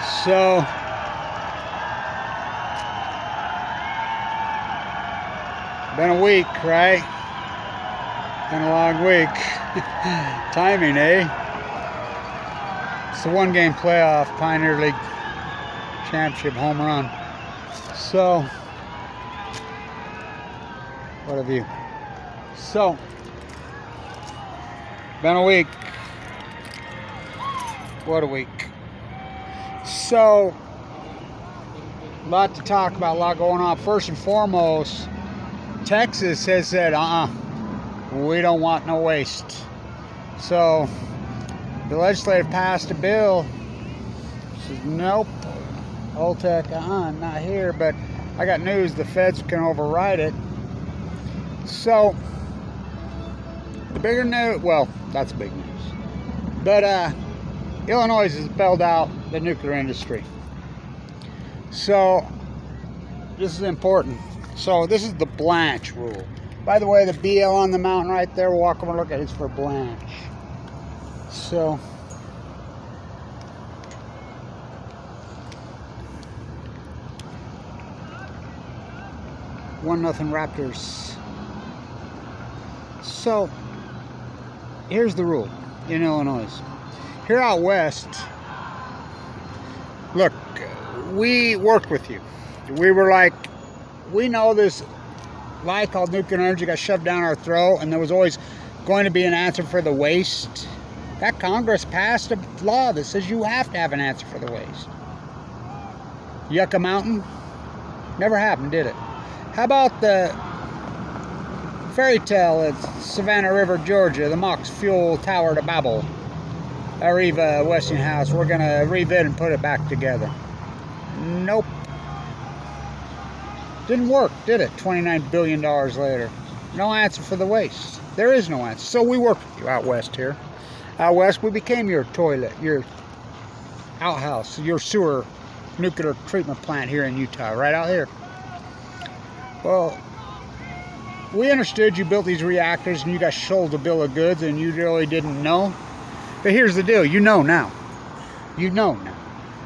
So been a week, right? Been a long week. Timing, eh? It's the one-game playoff Pioneer League Championship home run. So, what a view. So, been a week. What a week. So, a lot to talk about, a lot going on. First and foremost, Texas has said, we don't want no waste. So, the legislature passed a bill. Says, nope, Holtec, not here. But I got news, the feds can override it. So, the bigger news, well, that's big news. But, Illinois has bailed out the nuclear industry. So, this is important. So, this is the Blanch Rule. By the way, the BL on the mountain right there, we'll walk over and look at it, it's for Blanch. So, one nothing Raptors. So, here's the rule in Illinois. Here out west, look, we worked with you. We were like, we know this lie called nuclear energy got shoved down our throat, and there was always going to be an answer for the waste. That Congress passed a law that says you have to have an answer for the waste. Yucca Mountain? Never happened, did it? How about the fairy tale at Savannah River, Georgia, the Mox Fuel Tower to Babel? Arriva Westinghouse, we're going to rebid and put it back together. Nope. Didn't work, did it? $29 billion later. No answer for the waste. There is no answer. So we worked with you out west here. Out west, we became your toilet, your outhouse, your sewer nuclear treatment plant here in Utah, right out here. Well, we understood you built these reactors and you got sold a bill of goods and you really didn't know. But here's the deal, you know now. You know now.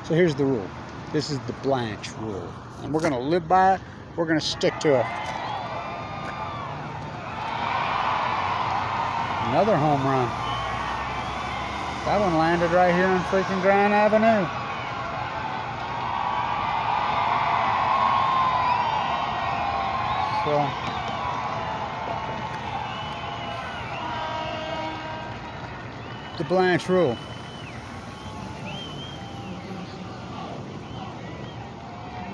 So here's the rule. This is the Blanch Rule. And we're going to live by it. We're going to stick to it. Another home run. That one landed right here on freaking Grand Avenue. So, the Blanch Rule.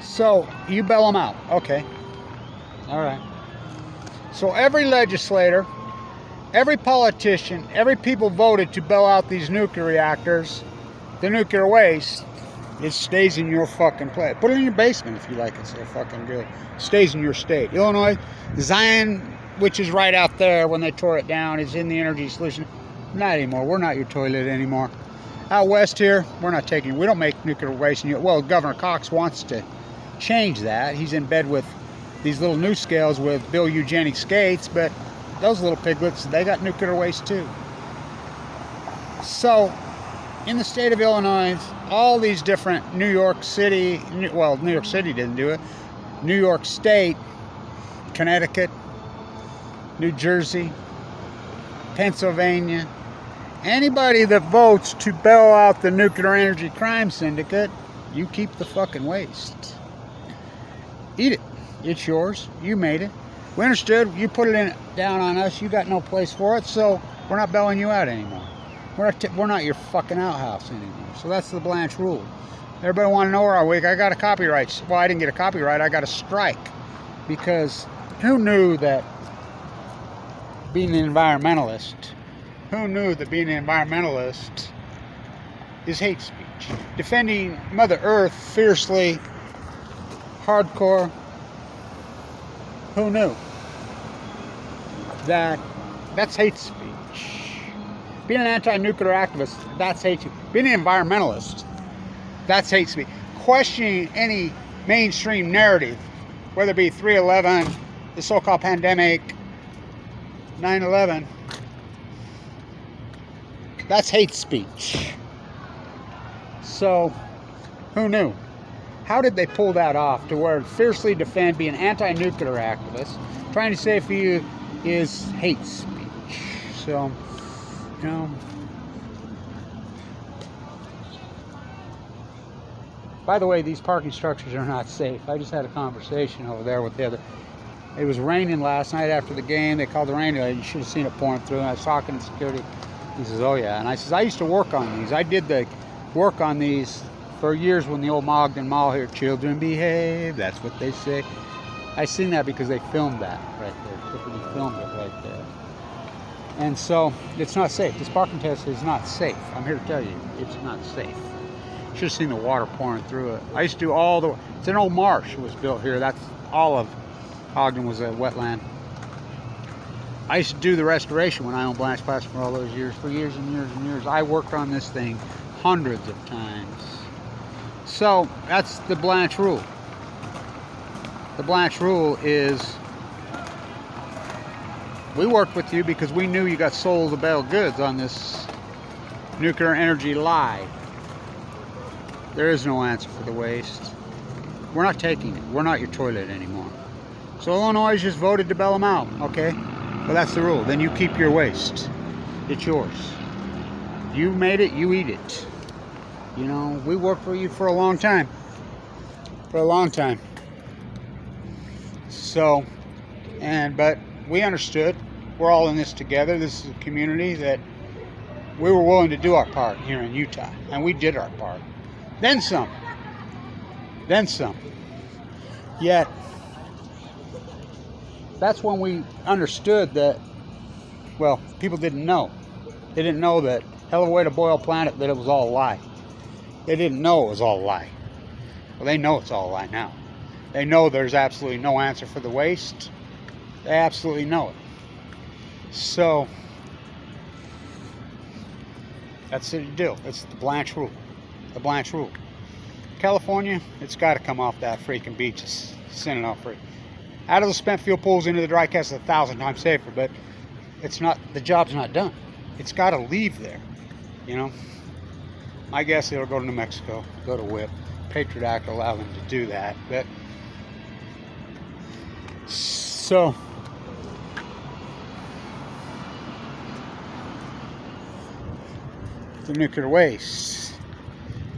So, you bail them out. Okay. All right. So, every legislator, every politician, every people voted to bail out these nuclear reactors, the nuclear waste, it stays in your fucking place. Put it in your basement if you like it so fucking good. Stays in your state. Illinois, Zion, which is right out there when they tore it down, is in the energy solution. Not anymore. We're not your toilet anymore. Out west here, we're not taking, we don't make nuclear waste. Well, Governor Cox wants to change that. He's in bed with these little new scales with Bill Eugenics Gates, but those little piglets, they got nuclear waste too. So, in the state of Illinois, all these different New York City, well, New York City didn't do it, New York State, Connecticut, New Jersey, Pennsylvania, anybody that votes to bail out the nuclear energy crime syndicate, you keep the fucking waste. Eat it. It's yours. You made it. We understood. You put it down on us. You got no place for it, so we're not bailing you out anymore. We're not your fucking outhouse anymore. So that's the Blanch Rule. Everybody want to know where I week. I got a copyright. Well, I didn't get a copyright. I got a strike. Because who knew that being an environmentalist, is hate speech? Defending Mother Earth fiercely, hardcore. Who knew that that's hate speech? Being an anti-nuclear activist, that's hate speech. Being an environmentalist, that's hate speech. Questioning any mainstream narrative, whether it be 3/11, the so-called pandemic, 9/11, that's hate speech. So, Who knew? How did they pull that off to where fiercely defend, be an anti-nuclear activist, trying to say for you is hate speech? So, you know. By the way, these parking structures are not safe. I just had a conversation over there with the other. It was raining last night after the game. They called the rain. You should have seen it pouring through. And I was talking to security. He says, "Oh yeah." And I says, "I used to work on these. I did the work on these for years when the old Mogden Mall here. Children behave. That's what they say." I seen that because they filmed that right there. They filmed it right there. And so it's not safe. This parking test is not safe. I'm here to tell you, it's not safe. Should have seen the water pouring through it. I used to do all the. It's an old marsh. It was built here. That's all of Ogden was a wetland. I used to do the restoration when I owned Blanch Plastic for all those years, for years and years and years. I worked on this thing hundreds of times. So that's the Blanch Rule. The Blanch Rule is we worked with you because we knew you got sold the bill of goods on this nuclear energy lie. There is no answer for the waste. We're not taking it. We're not your toilet anymore. So Illinois just voted to bail them out, okay? Well, that's the rule. Then you keep your waste. It's yours. You made it, you eat it. You know, we worked for you for a long time. For a long time. So, but we understood. We're all in this together. This is a community that we were willing to do our part here in Utah. And we did our part. Then some. Then some. Yet, that's when we understood that, well, people didn't know. They didn't know that, hell of a way to boil planet, that it was all a lie. They didn't know it was all a lie. Well, they know it's all a lie now. They know there's absolutely no answer for the waste. They absolutely know it. So, that's the deal. It's the Blanch Rule. The Blanch Rule. California, it's got to come off that freaking beach. Send it off free. Out of the spent fuel pools into the dry cast is 1,000 times safer, but it's not. The job's not done. It's got to leave there. You know. My guess it'll go to New Mexico, go to WIP. Patriot Act will allow them to do that, but so. The nuclear waste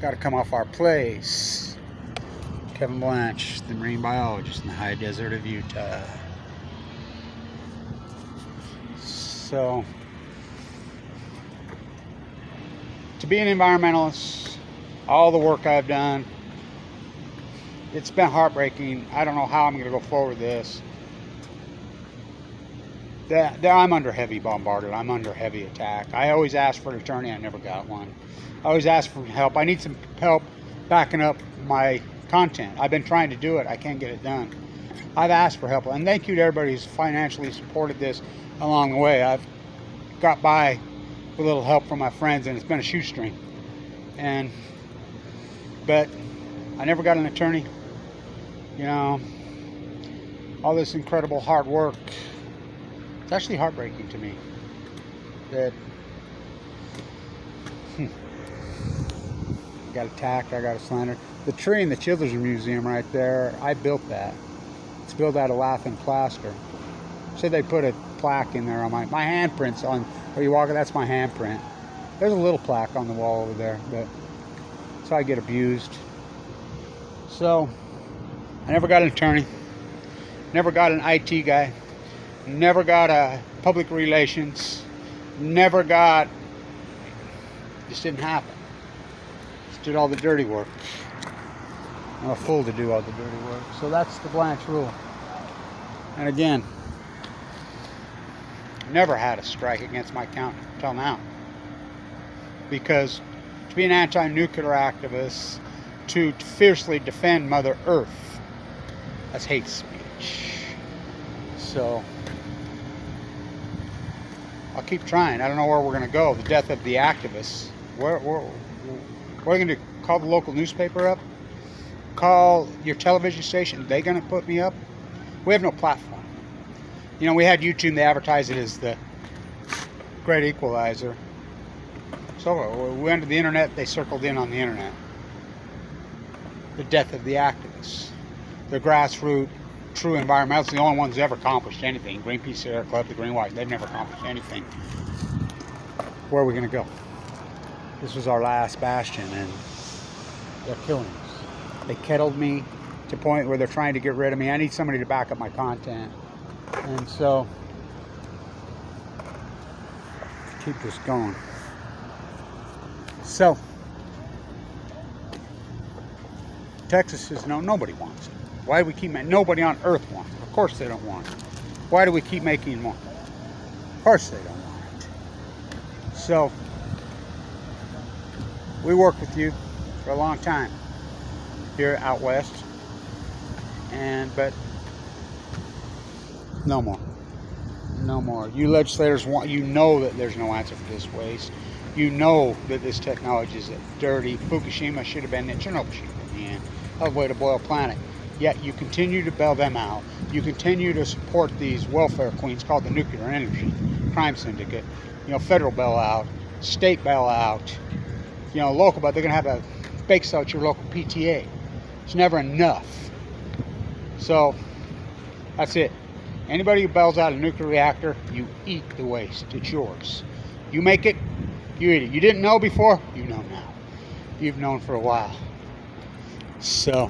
got to come off our place. Kevin Blanch, the marine biologist in the high desert of Utah. So, to be an environmentalist, all the work I've done, it's been heartbreaking. I don't know how I'm going to go forward with this. I'm under heavy bombardment. I'm under heavy attack. I always asked for an attorney. I never got one. I always asked for help. I need some help backing up my content. I've been trying to do it. I can't get it done. I've asked for help. And thank you to everybody who's financially supported this along the way. I've got by with a little help from my friends, and it's been a shoestring. But I never got an attorney. You know, all this incredible hard work. It's actually heartbreaking to me that I got attacked, I got slandered. The tree in the Children's Museum right there, I built that. It's built out of laughing plaster. Said they put a plaque in there on my handprints on where you walk. That's my handprint. There's a little plaque on the wall over there, but so I get abused. So I never got an attorney, never got an IT guy. Never got a public relations, never got, just didn't happen. Just did all the dirty work. I'm a fool to do all the dirty work. So that's the Blanch Rule. And again, never had a strike against my county until now. Because to be an anti-nuclear activist, to fiercely defend Mother Earth, that's hate speech. So I'll keep trying. I don't know where we're going to go. The death of the activists. What are you going to do? Call the local newspaper up? Call your television station? Are they going to put me up? We have no platform. You know, we had YouTube. They advertised it as the great equalizer. So we went to the internet. They circled in on the internet. the death of the activists. The grassroots, true environmentalists, the only ones who ever accomplished anything. Greenpeace, Sierra Club, the Green White, they've never accomplished anything. Where are we going to go? This was our last bastion, and they're killing us. They kettled me to a point where they're trying to get rid of me. I need somebody to back up my content. And so, keep this going. So, Texas says no, nobody wants it. Why do we keep making? Nobody on earth wants it. Of course they don't want it. Why do we keep making more? Of course they don't want it. So, we worked with you for a long time here out west, but no more. No more. You legislators want, you know that there's no answer for this waste. You know that this technology is dirty. Fukushima should have been, Chernobyl should have been the end. Hell of a way to boil a planet. Yet you continue to bail them out. You continue to support these welfare queens called the Nuclear Energy Crime Syndicate. You know, federal bailout, state bailout, you know, local, but they're going to have a bake sale at your local PTA. It's never enough. So, that's it. Anybody who bails out a nuclear reactor, you eat the waste. It's yours. You make it, you eat it. You didn't know before, you know now. You've known for a while. So,